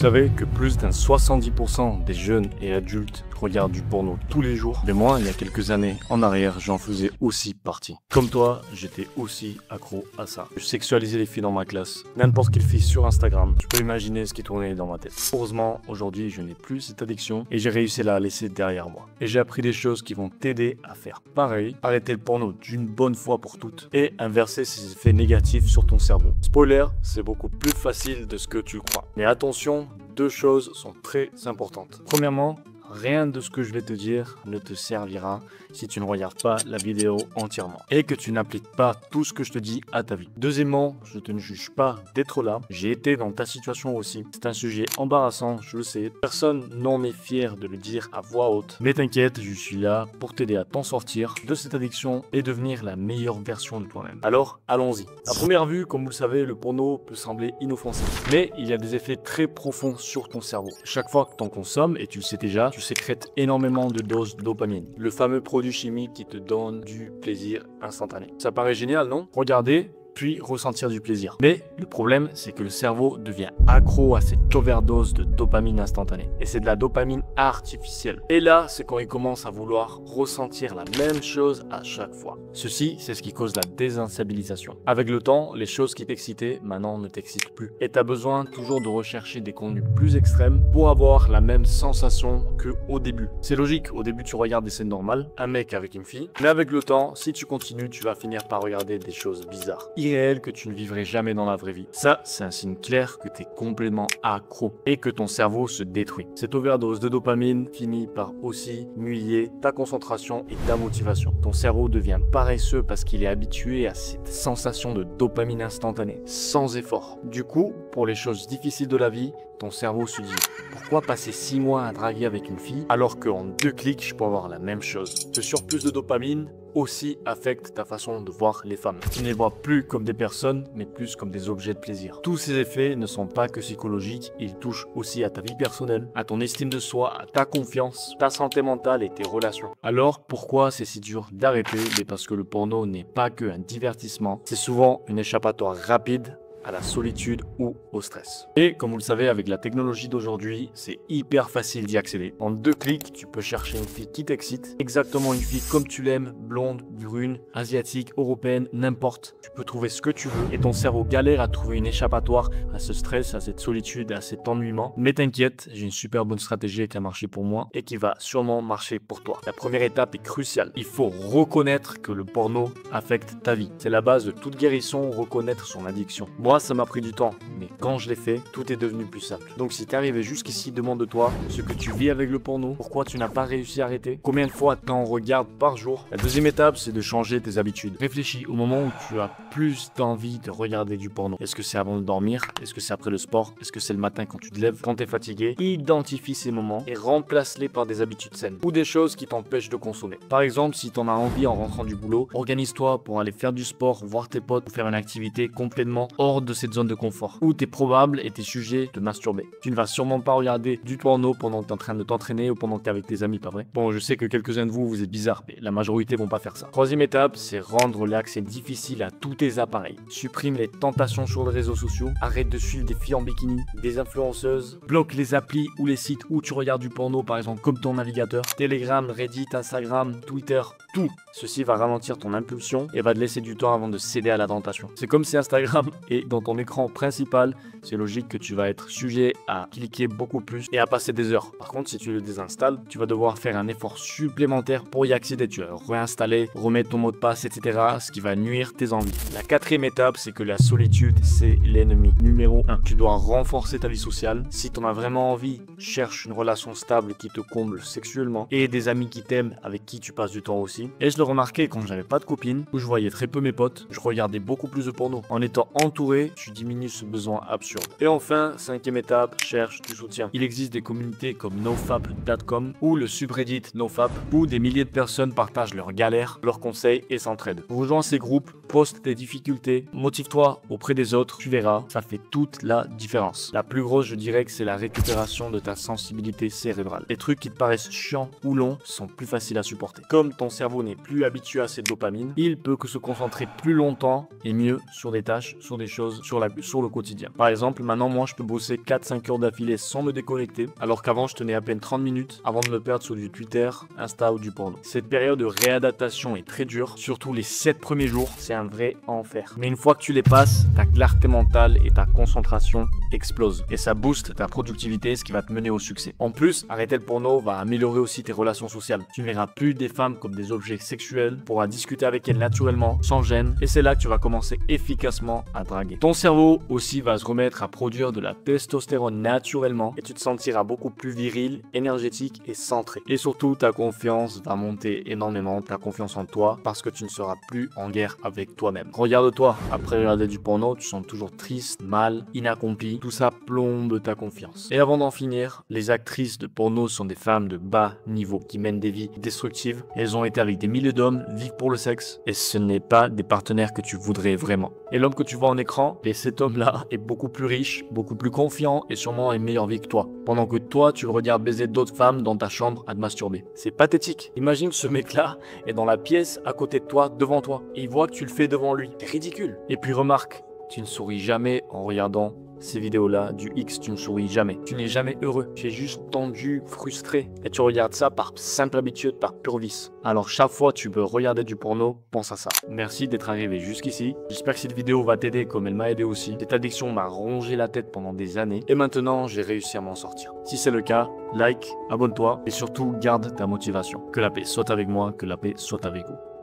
savez que plus d'un 70% des jeunes et adultes regardent du porno tous les jours? Mais moi, il y a quelques années en arrière, j'en faisais aussi partie. Comme toi, j'étais aussi accro à ça. Je sexualisais les filles dans ma classe. N'importe quelle fille sur Instagram. Tu peux imaginer ce qui tournait dans ma tête. Heureusement, aujourd'hui, je n'ai plus cette addiction et j'ai réussi à la laisser derrière moi. Et j'ai appris des choses qui vont t'aider à faire pareil, arrêter le porno d'une bonne fois pour toutes et inverser ses effets négatifs sur ton cerveau. Spoiler, c'est beaucoup plus facile de ce que tu crois. Mais attention, deux choses sont très importantes. Premièrement, rien de ce que je vais te dire ne te servira si tu ne regardes pas la vidéo entièrement et que tu n'appliques pas tout ce que je te dis à ta vie. Deuxièmement, je te ne juge pas d'être là. J'ai été dans ta situation aussi. C'est un sujet embarrassant, je le sais. Personne n'en est fier de le dire à voix haute. Mais t'inquiète, je suis là pour t'aider à t'en sortir de cette addiction et devenir la meilleure version de toi-même. Alors, allons-y. À première vue, comme vous le savez, le porno peut sembler inoffensif. Mais il y a des effets très profonds sur ton cerveau. Chaque fois que tu en consommes, et tu le sais déjà, tu sécrètes énormément de doses de dopamine. Le fameux produit chimique qui te donne du plaisir instantané. Ça paraît génial, non? Regardez, puis ressentir du plaisir. Mais le problème, c'est que le cerveau devient accro à cette overdose de dopamine instantanée. Et c'est de la dopamine artificielle. Et là, c'est quand il commence à vouloir ressentir la même chose à chaque fois. Ceci, c'est ce qui cause la désensibilisation. Avec le temps, les choses qui t'excitaient, maintenant ne t'excitent plus. Et tu as besoin toujours de rechercher des contenus plus extrêmes pour avoir la même sensation qu'au début. C'est logique, au début tu regardes des scènes normales, un mec avec une fille, mais avec le temps, si tu continues, tu vas finir par regarder des choses bizarres, irréel que tu ne vivrais jamais dans la vraie vie. Ça, c'est un signe clair que tu es complètement accro et que ton cerveau se détruit. Cette overdose de dopamine finit par aussi nuire ta concentration et ta motivation. Ton cerveau devient paresseux parce qu'il est habitué à cette sensation de dopamine instantanée, sans effort. Du coup, pour les choses difficiles de la vie, ton cerveau se dit « Pourquoi passer 6 mois à draguer avec une fille alors qu'en 2 clics, je peux avoir la même chose ?» Ce surplus de dopamine aussi affecte ta façon de voir les femmes. Tu ne les vois plus comme des personnes, mais plus comme des objets de plaisir. Tous ces effets ne sont pas que psychologiques, ils touchent aussi à ta vie personnelle, à ton estime de soi, à ta confiance, ta santé mentale et tes relations. Alors, pourquoi c'est si dur d'arrêter? Mais parce que le porno n'est pas que un divertissement, c'est souvent une échappatoire rapide à la solitude ou au stress. Et comme vous le savez, avec la technologie d'aujourd'hui, c'est hyper facile d'y accéder. En 2 clics, tu peux chercher une fille qui t'excite, exactement une fille comme tu l'aimes, blonde, brune, asiatique, européenne, n'importe. Tu peux trouver ce que tu veux et ton cerveau galère à trouver une échappatoire à ce stress, à cette solitude, à cet ennuiement. Mais t'inquiète, j'ai une super bonne stratégie qui a marché pour moi et qui va sûrement marcher pour toi. La première étape est cruciale. Il faut reconnaître que le porno affecte ta vie. C'est la base de toute guérison, reconnaître son addiction. Moi, ça m'a pris du temps, mais quand je l'ai fait, tout est devenu plus simple. Donc si t'es arrivé jusqu'ici, demande-toi ce que tu vis avec le porno, pourquoi tu n'as pas réussi à arrêter, combien de fois t'en regardes par jour. La deuxième étape, c'est de changer tes habitudes. Réfléchis au moment où tu as plus d'envie de regarder du porno. Est-ce que c'est avant de dormir? Est-ce que c'est après le sport? Est-ce que c'est le matin quand tu te lèves, quand t'es fatigué? Identifie ces moments et remplace-les par des habitudes saines ou des choses qui t'empêchent de consommer. Par exemple, si t'en as envie en rentrant du boulot, organise-toi pour aller faire du sport, voir tes potes ou faire une activité complètement hors de cette zone de confort où t'es probable et t'es sujet de masturber. Tu ne vas sûrement pas regarder du porno pendant que t'es en train de t'entraîner ou pendant que t'es avec tes amis, pas vrai? Bon, je sais que quelques-uns de vous êtes bizarres, mais la majorité vont pas faire ça. Troisième étape, c'est rendre l'accès difficile à tous tes appareils. Supprime les tentations sur les réseaux sociaux, arrête de suivre des filles en bikini, des influenceuses, bloque les applis ou les sites où tu regardes du porno, par exemple comme ton navigateur, Telegram, Reddit, Instagram, Twitter, tout. Ceci va ralentir ton impulsion et va te laisser du temps avant de céder à la tentation. C'est comme si Instagram est dans ton écran principal, c'est logique que tu vas être sujet à cliquer beaucoup plus et à passer des heures. Par contre, si tu le désinstalles, tu vas devoir faire un effort supplémentaire pour y accéder. Tu vas réinstaller, remettre ton mot de passe, etc. Ce qui va nuire tes envies. La quatrième étape, c'est que la solitude, c'est l'ennemi numéro 1. Tu dois renforcer ta vie sociale. Si tu en as vraiment envie, cherche une relation stable qui te comble sexuellement et des amis qui t'aiment, avec qui tu passes du temps aussi. Et je le remarquais quand j'avais pas de copine, où je voyais très peu mes potes, je regardais beaucoup plus de porno. En étant entouré, tu diminues ce besoin absurde. Et enfin, cinquième étape, cherche du soutien. Il existe des communautés comme nofap.com ou le subreddit nofap où des milliers de personnes partagent leurs galères, leurs conseils et s'entraident. Rejoins ces groupes, poste tes difficultés, motive-toi auprès des autres, tu verras, ça fait toute la différence. La plus grosse, je dirais que c'est la récupération de ta sensibilité cérébrale. Les trucs qui te paraissent chiants ou longs sont plus faciles à supporter. Comme ton cerveau n'est plus habitué à cette dopamine, il peut que se concentrer plus longtemps et mieux sur des tâches, sur des choses choses sur le quotidien. Par exemple, maintenant moi je peux bosser 4-5 heures d'affilée sans me déconnecter, alors qu'avant je tenais à peine 30 minutes avant de me perdre sur du Twitter, Insta ou du porno. Cette période de réadaptation est très dure, surtout les 7 premiers jours, c'est un vrai enfer. Mais une fois que tu les passes, ta clarté mentale et ta concentration explosent. Et ça booste ta productivité, ce qui va te mener au succès. En plus, arrêter le porno va améliorer aussi tes relations sociales. Tu ne verras plus des femmes comme des objets sexuels, pourras discuter avec elles naturellement, sans gêne, et c'est là que tu vas commencer efficacement à draguer. Ton cerveau aussi va se remettre à produire de la testostérone naturellement, et tu te sentiras beaucoup plus viril, énergétique et centré. Et surtout, ta confiance va monter énormément, ta confiance en toi, parce que tu ne seras plus en guerre avec toi-même. Regarde-toi, après regarder du porno, tu sens toujours triste, mal, inaccompli, tout ça plombe ta confiance. Et avant d'en finir, les actrices de porno sont des femmes de bas niveau, qui mènent des vies destructives. Elles ont été avec des milliers d'hommes, vivent pour le sexe, et ce n'est pas des partenaires que tu voudrais vraiment. Et l'homme que tu vois en écran, et cet homme-là est beaucoup plus riche, beaucoup plus confiant, et sûrement a une meilleure vie que toi. Pendant que toi, tu le regardes baiser d'autres femmes dans ta chambre à te masturber. C'est pathétique. Imagine ce mec-là est dans la pièce à côté de toi, devant toi, et il voit que tu le fais devant lui. C'est ridicule. Et puis remarque, tu ne souris jamais en regardant ces vidéos-là du X, tu ne souris jamais. Tu n'es jamais heureux. Tu es juste tendu, frustré. Et tu regardes ça par simple habitude, par pur vice. Alors chaque fois que tu veux regarder du porno, pense à ça. Merci d'être arrivé jusqu'ici. J'espère que cette vidéo va t'aider comme elle m'a aidé aussi. Cette addiction m'a rongé la tête pendant des années. Et maintenant, j'ai réussi à m'en sortir. Si c'est le cas, like, abonne-toi et surtout garde ta motivation. Que la paix soit avec moi, que la paix soit avec vous.